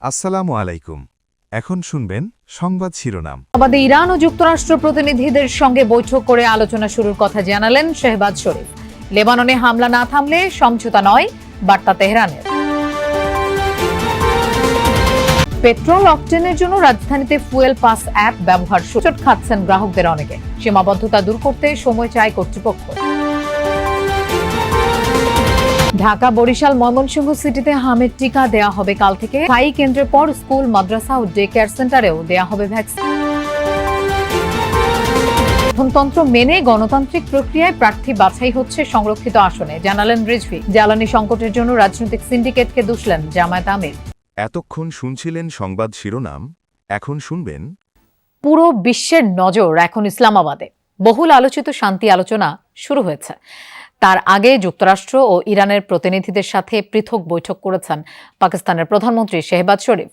আসসালামু আলাইকুম। এখন শুনবেন সংবাদ শিরোনাম। ইরান ও যুক্তরাষ্ট্র প্রতিনিধিদের সঙ্গে বৈঠক করে আলোচনা শুরুর কথা জানালেন শেহবাজ শরীফ। লেবাননে হামলা না থামলে সমঝোতা নয়, বার্তা তেহরানের। পেট্রোল অকটেনের জন্য রাজধানীতে ফুয়েল পাস অ্যাপ ব্যবহার সুযোগ খাচ্ছেন গ্রাহকদের অনেকে। সীমাবদ্ধতা দূর করতে সময় চায় কর্তৃপক্ষ। ঢাকা, বরিশাল, ময়মনসিংহ সিটিতে হামের টিকা দেয়া হবে কাল থেকে। স্থায়ী কেন্দ্রের পর স্কুল, মাদ্রাসা ও ডে কেয়ার সেন্টারেও দেয়া হবে ভ্যাকসিন। গণতন্ত্র মেনে গণতান্ত্রিক প্রক্রিয়ায় প্রার্থী বাছাই হচ্ছে সংরক্ষিত আসনে, জানালেন রিজভী। জ্বালানি সংকটের জন্য রাজনৈতিক সিন্ডিকেটকে দুষলেন জামায়াত আমির। এতক্ষণ শুনছিলেন সংবাদ শিরোনাম, এখন শুনবেন। পুরো বিশ্বের নজর এখন ইসলামাবাদে। বহুল আলোচিত শান্তি আলোচনা শুরু হয়েছে। তার আগে যুক্তরাষ্ট্র ও ইরানের প্রতিনিধিদের সাথে পৃথক বৈঠক করেছেন পাকিস্তানের প্রধানমন্ত্রী শেহবাজ শরীফ।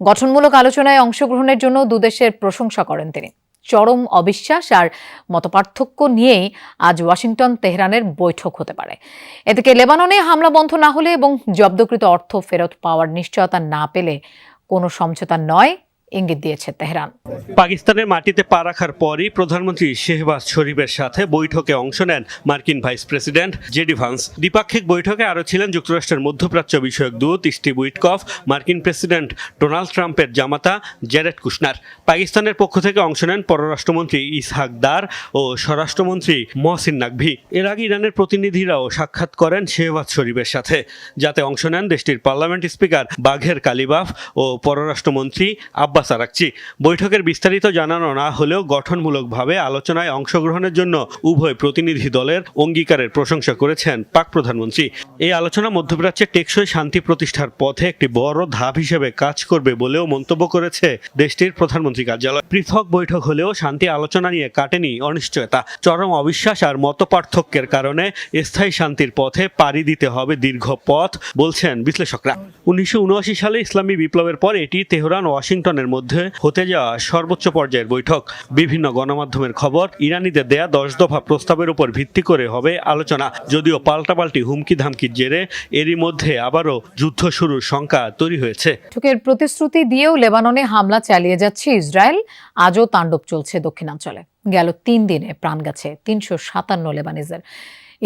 গঠনমূলক আলোচনায় অংশগ্রহণের জন্য দুদেশের প্রশংসা করেন তিনি। চরম অবিশ্বাস আর মতপার্থক্য নিয়েই আজ ওয়াশিংটন তেহরানের বৈঠক হতে পারে। এদিকে লেবাননে হামলা বন্ধ না হলে এবং জব্দকৃত অর্থ ফেরত পাওয়ার নিশ্চয়তা না পেলে কোনো সমঝোতা নয়, ইঙ্গিত দিয়েছে তেহরান। পাকিস্তানের মাটিতে পা রাখার পরই প্রধানমন্ত্রী শেহবাজ শরীফের সাথে বৈঠকে অংশ নেন মার্কিন ভাইস প্রেসিডেন্ট জেডি ভান্স। দ্বিপাক্ষিক বৈঠকে আরও ছিলেন যুক্তরাষ্ট্রের মধ্যপ্রাচ্য বিষয়ক দূত স্টিভ উইটকফ, মার্কিন প্রেসিডেন্ট ডোনাল্ড ট্রাম্পের জামাতা জেরেড কুশনার। পাকিস্তানের পক্ষ থেকে অংশ নেন পররাষ্ট্রমন্ত্রী ইসহাক দার ও স্বরাষ্ট্রমন্ত্রী মহসিন নাকভি। এর আগে ইরানের প্রতিনিধিরাও সাক্ষাৎ করেন শেহবাজ শরীফের সাথে, যাতে অংশ নেন দেশটির পার্লামেন্ট স্পিকার বাঘের কালিবাফ ও পররাষ্ট্রমন্ত্রী আব্বাস আরাকচি। বৈঠকের বিস্তারিত জানানো না হলেও গঠনমূলকভাবে আলোচনায় অংশগ্রহণের জন্য উভয় প্রতিনিধি দলের অঙ্গীকারের প্রশংসা করেছেন পাক প্রধানমন্ত্রী। এই আলোচনা মধ্যপ্রাচ্যে টেকসই শান্তি প্রতিষ্ঠার পথে একটি বড় ধাপ হিসেবে কাজ করবে বলেও মন্তব্য করেছে দেশটির প্রধানমন্ত্রী কার্যালয়। পৃথক বৈঠক হলেও শান্তি আলোচনা নিয়ে কাটেনি অনিশ্চয়তা। চরম অবিশ্বাস আর মতপার্থক্যের কারণে স্থায়ী শান্তির পথে পাড়ি দিতে হবে দীর্ঘ পথ, বলছেন বিশ্লেষকরা। 1979 সালে ইসলামী বিপ্লবের পর এটি তেহরান ও ওয়াশিংটনের মধ্যে হতে যাওয়া সর্বোচ্চ পর্যায়ের বৈঠক। বিভিন্ন গণমাধ্যমের খবর, ইরানিদের দেয়া 10 দফা প্রস্তাবের উপর ভিত্তি করে হবে আলোচনা। যদিও পাল্টাপাল্টি হুমকি ধামকির জেরে এরই মধ্যে আবারও যুদ্ধ শুরুর শঙ্কা তৈরি হয়েছে। বৈঠকের প্রতিশ্রুতি দিয়েও লেবাননে হামলা চালিয়ে যাচ্ছে ইসরায়েল। আজও তাণ্ডব চলছে দক্ষিণাঞ্চলে। গেল 3 দিনে প্রাণ গেছে 357 লেবানিজের।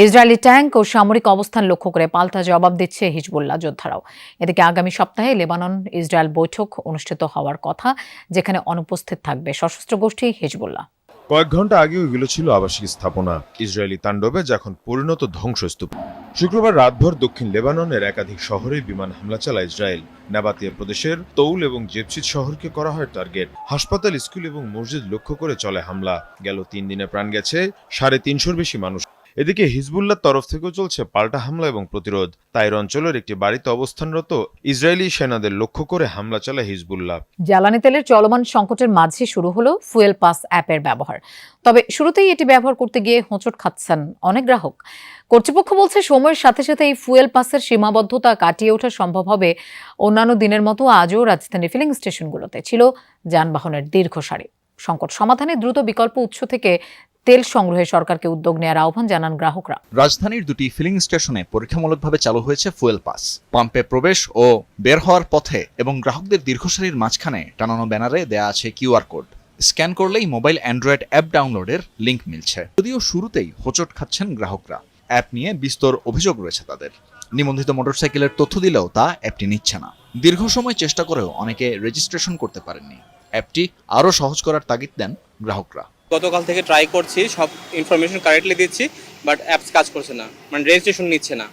ইসরায়েলি ট্যাঙ্ক ও সামরিক অবস্থান লক্ষ্য করে পাল্টা জবাব দিচ্ছে হিজবুল্লাহ যোদ্ধারাও। এদিকে আগামী সপ্তাহে লেবানন ইসরায়েল বৈঠক অনুষ্ঠিত হওয়ার কথা, যেখানে অনুপস্থিত থাকবে সশস্ত্র গোষ্ঠী হিজবুল্লাহ। কয়েক ঘন্টা আগেও এগুলো ছিল আবাসিক স্থাপনা। ইসরায়েলি তাণ্ডবে যখন পরিণত ধ্বংসস্তূপ। শুক্রবার রাতভর দক্ষিণ লেবাননের একাধিক শহরে বিমান হামলা চালায় ইসরায়েল। নাবাতিয়া প্রদেশের তৌল এবং জেপসিদ শহরকে করা হয় টার্গেট। হাসপাতাল, স্কুল এবং মসজিদ লক্ষ্য করে চলে হামলা। গেল 3 দিনে প্রাণ গেছে 350-র বেশি মানুষ। এদিকে হিজবুল্লাহর তরফ থেকেও চলছে পাল্টা হামলা এবং প্রতিরোধ। তাইর অঞ্চলের একটি বাড়িতে অবস্থানরত ইসরায়েলি সেনাদের লক্ষ্য করে হামলা চালায় হিজবুল্লাহ। জ্বালানি তেলের চলমান সংকটের মাঝে শুরু হলো ফুয়েল পাস অ্যাপের ব্যবহার। তবে শুরুতেই এটি ব্যবহার করতে গিয়ে হোঁচট খাচ্ছেন অনেক গ্রাহক। কর্তৃপক্ষ বলছে সময়ের সাথে সাথে এই ফুয়েল পাসের সীমাবদ্ধতা কাটিয়ে ওঠা সম্ভব হবে। অন্যান্য দিনের মতো আজও রাজধানী ফিলিং স্টেশনগুলোতে ছিল যানবাহনের দীর্ঘ সারি। সংকট সমাধানে দ্রুত বিকল্প উৎস থেকে তেল সংগ্রহে সরকারকে উদ্যোগ নেওয়ার আহ্বান জানান গ্রাহকরা। রাজধানীর 2টি ফিলিং স্টেশনে পরীক্ষামূলকভাবে চালু হয়েছে ফুয়েল পাস। পাম্পে প্রবেশ ও বের হওয়ার পথে এবং গ্রাহকদের দীর্ঘ সারির মাঝখানে টানানো ব্যানারে দেয়া আছে কিউআর কোড। স্ক্যান করলেই মোবাইল অ্যান্ড্রয়েড অ্যাপ ডাউনলোডের লিঙ্ক মিলছে। যদিও শুরুতেই হোঁচট খাচ্ছেন গ্রাহকরা। অ্যাপ নিয়ে বিস্তর অভিযোগ রয়েছে তাদের। নিবন্ধিত মোটরসাইকেলের তথ্য দিলেও তা অ্যাপটি নিচ্ছে না। দীর্ঘ সময় চেষ্টা করেও অনেকে রেজিস্ট্রেশন করতে পারেননি। অ্যাপটি আরও সহজ করার তাগিদ দেন গ্রাহকরা। গতকাল থেকে ট্রাই করছি, সব ইনফরমেশন কারেক্টলি দিচ্ছি, বাট অ্যাপস কাজ করছে না, মানে রেজিস্ট্রেশন নিচ্ছে না।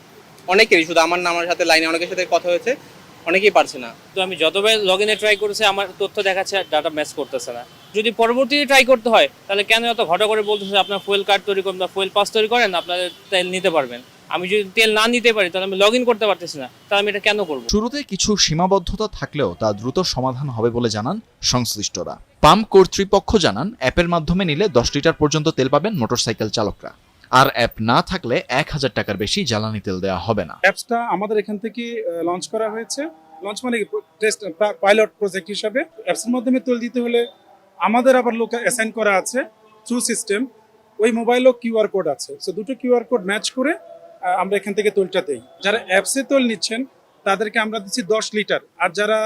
অনেকেরই, শুধু আমার না, আমার সাথে লাইনে অনেকের সাথে কথা হয়েছে, অনেকেই পারছে না। তো আমি যতবার লগ ইনে ট্রাই করেছি আমার তথ্য দেখাচ্ছে ডাটা ম্যাচ করতেছে না। যদি পরবর্তীতে ট্রাই করতে হয় তাহলে কেন এত ঘটা করে বলতেছে আপনার ফুয়েল কার্ড তৈরি করেন বা ফুয়েল পাস তৈরি করেন, আপনাদের তেল নিতে পারবেন। আমি যদি তেল না নিতে পারি তাহলে আমি লগ ইন করতে পারতেছি না, তাহলে আমি এটা কেন করবো? শুরুতে কিছু সীমাবদ্ধতা থাকলেও তা দ্রুত সমাধান হবে বলে জানান সংশ্লিষ্টরা। পাম্প কর্তৃপক্ষ জানান অ্যাপের মাধ্যমে নিলে 10 লিটার পর্যন্ত তেল পাবেন মোটরসাইকেল চালকরা। আর অ্যাপ না থাকলে 1000 টাকার বেশি জ্বালানি তেল দেওয়া হবে না। অ্যাপসটা আমাদের এখান থেকে লঞ্চ করা হয়েছে। লঞ্চ মানে টেস্ট পাইলট প্রজেক্ট হিসাবে। অ্যাপসের মাধ্যমে তেল দিতে হলে আমাদের আবার লোক অ্যাসাইন করা আছে থ্রু সিস্টেম। ওই মোবাইলও কিউআর কোড আছে। সো দুটো কিউআর কোড ম্যাচ করে আমরা এখান থেকে তেলটা দেই। যারা অ্যাপসে তেল নিচ্ছেন তাদেরকে আমরা দিচ্ছি 10 লিটার, আর যারা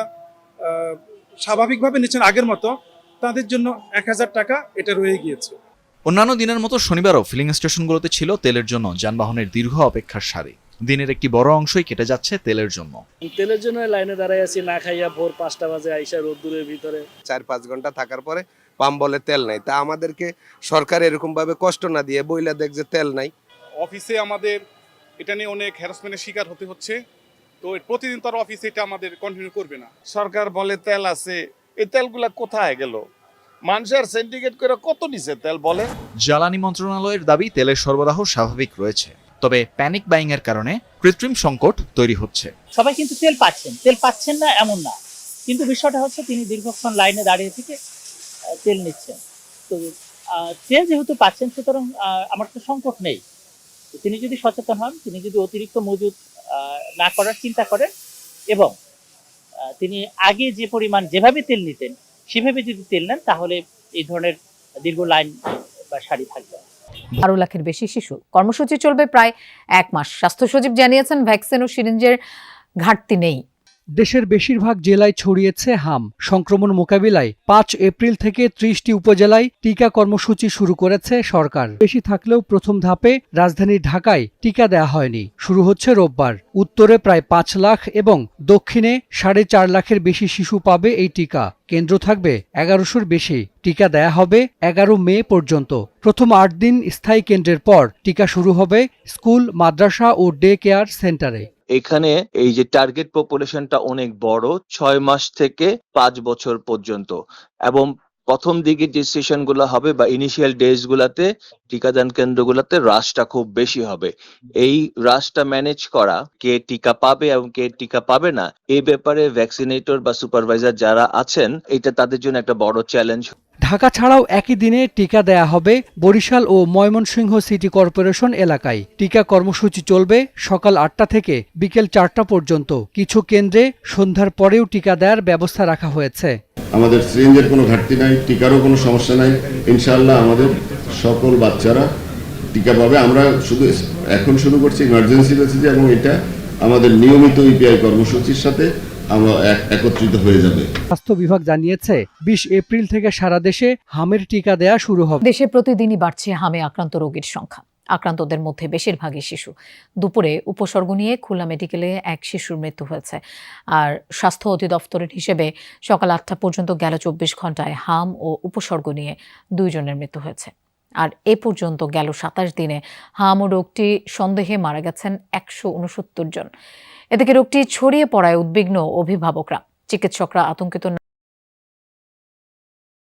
স্বাভাবিকভাবে নিচ্ছেন আগের মতো, তাদের জন্য 1000 টাকা এটা রয়ে গিয়েছে। অন্যান্য দিনের মতো শনিবারও ফিলিং স্টেশনগুলোতে ছিল তেলের জন্য যানবাহনের দীর্ঘ অপেক্ষার সারি। দিনের একটি বড় অংশই কেটে যাচ্ছে তেলের জন্য। তেলের জন্য লাইনে দাঁড়াই আছি, না খাইয়া ভোর 5টা বাজে আইসা রোদ্দুরের ভিতরে 4-5 ঘন্টা থাকার পরে পাম্প বলে তেল নাই। তা আমাদেরকে সরকার এরকম ভাবে কষ্ট না দিয়ে বইলা দেখ যে তেল নাই। অফিসে আমাদের এটা নিয়ে অনেক হ্যারাসমেন্টের শিকার হতে হচ্ছে। তো প্রতিদিন তার অফিসে এটা আমাদের কন্টিনিউ করবে না। সরকার বলে তেল আছে, এই তেলগুলা কোথায় গেল? মানুষের সিন্ডিকেট করে কত নিছে তেল বলে। জ্বালানি মন্ত্রণালয়ের দাবি তেলের সরবরাহ স্বাভাবিক রয়েছে, তবে প্যানিক বাইং এর কারণে কৃত্রিম সংকট তৈরি হচ্ছে। সবাই কিন্তু তেল পাচ্ছেন না এমন না, কিন্তু বিষয়টা হচ্ছে তিনি দীর্ঘক্ষণ লাইনে দাঁড়িয়ে থেকে তেল নিচ্ছেন। তো তেল যেহেতু পাচ্ছেন, সুতরাং আমার তো সংকট নেই। তিনি যদি সচেতন হন, তিনি যদি অতিরিক্ত মজুদ না করার চিন্তা করেন এবং তিনি আগে যে পরিমাণ যেভাবে তেল নিতেন সেভাবে যদি তেল নেন, তাহলে এই ধরনের দীর্ঘ লাইন বা সারি থাকবে না। 12 লাখের বেশি শিশু কর্মসূচি চলবে প্রায় 1 মাস। স্বাস্থ্য সচিব জানিয়েছেন, ভ্যাকসিন ও সিরিঞ্জের ঘাটতি নেই। দেশের বেশিরভাগ জেলায় ছড়িয়েছে হাম। সংক্রমণ মোকাবিলায় 5 এপ্রিল থেকে 30টি উপজেলায় টিকা কর্মসূচি শুরু করেছে সরকার। বেশি থাকলেও প্রথম ধাপে রাজধানী ঢাকায় টিকা দেয়া হয়নি। শুরু হচ্ছে রোববার। উত্তরে প্রায় 5 লাখ এবং দক্ষিণে 4.5 লাখের বেশি শিশু পাবে এই টিকা। কেন্দ্র থাকবে 1100-র বেশি। টিকা দেয়া হবে 11 মে পর্যন্ত। প্রথম 8 দিন স্থায়ী কেন্দ্রের পর টিকা শুরু হবে স্কুল, মাদ্রাসা ও ডে কেয়ার সেন্টারে। এখানে এই যে টার্গেট পপুলেশনটা অনেক বড়, 6 মাস থেকে 5 বছর পর্যন্ত, এবং প্রথম দিকে যে সেশনগুলো হবে বা ইনিশিয়াল ডেজ গুলাতে টিকাদান কেন্দ্রগুলোতে রাশটা খুব বেশি হবে। এই রাশটা ম্যানেজ করা, কে টিকা পাবে এবং কে টিকা পাবে না, এই ব্যাপারে ভ্যাকসিনেটর বা সুপারভাইজার যারা আছেন, এটা তাদের জন্য একটা বড় চ্যালেঞ্জ। ঢাকা ছাড়াও একই দিনে টিকা দেয়া হবে বরিশাল ও ময়মনসিংহ সিটি কর্পোরেশন এলাকায়। টিকা কর্মসূচি চলবে সকাল 8টা থেকে বিকেল 4টা পর্যন্ত। কিছু কেন্দ্রে সন্ধ্যার পরেও টিকা দেওয়ার ব্যবস্থা রাখা হয়েছে। আমাদের সিরিঞ্জের কোনো ঘাটতি নাই, টিকারও কোনো সমস্যা নাই। ইনশাআল্লাহ আমাদের সকল বাচ্চারা টিকা পাবে। আমরা এখন শুরু করছি ইমার্জেন্সি বেসিসে, এবং এটা আমাদের নিয়মিত ইপিআই কর্মসূচির সাথে আমরা একত্রিত হয়ে যাবে। স্বাস্থ্য বিভাগ জানিয়েছে 20 এপ্রিল থেকে সারা দেশে হামের টিকা দেয়া শুরু হবে। দেশে প্রতিদিনই বাড়ছে হামে আক্রান্ত রোগীর সংখ্যা। আক্রান্তদের মধ্যে বেশিরভাগই শিশু। দুপুরে উপসর্গ নিয়ে খুলনা মেডিকেলে এক শিশুর মৃত্যু হয়েছে। আর স্বাস্থ্য অধিদপ্তরের হিসেবে সকাল 8টা পর্যন্ত গেল 24 ঘন্টায় হাম ও উপসর্গ নিয়ে 2 জনের মৃত্যু হয়েছে। আর এ পর্যন্ত গেল 27 দিনে হাম ও রোগটি সন্দেহে মারা গেছেন 169 জন। এদিকে রোগটি ছড়িয়ে পড়ায় উদ্বিগ্ন অভিভাবকরা। চিকিৎসকরা আতঙ্কিত।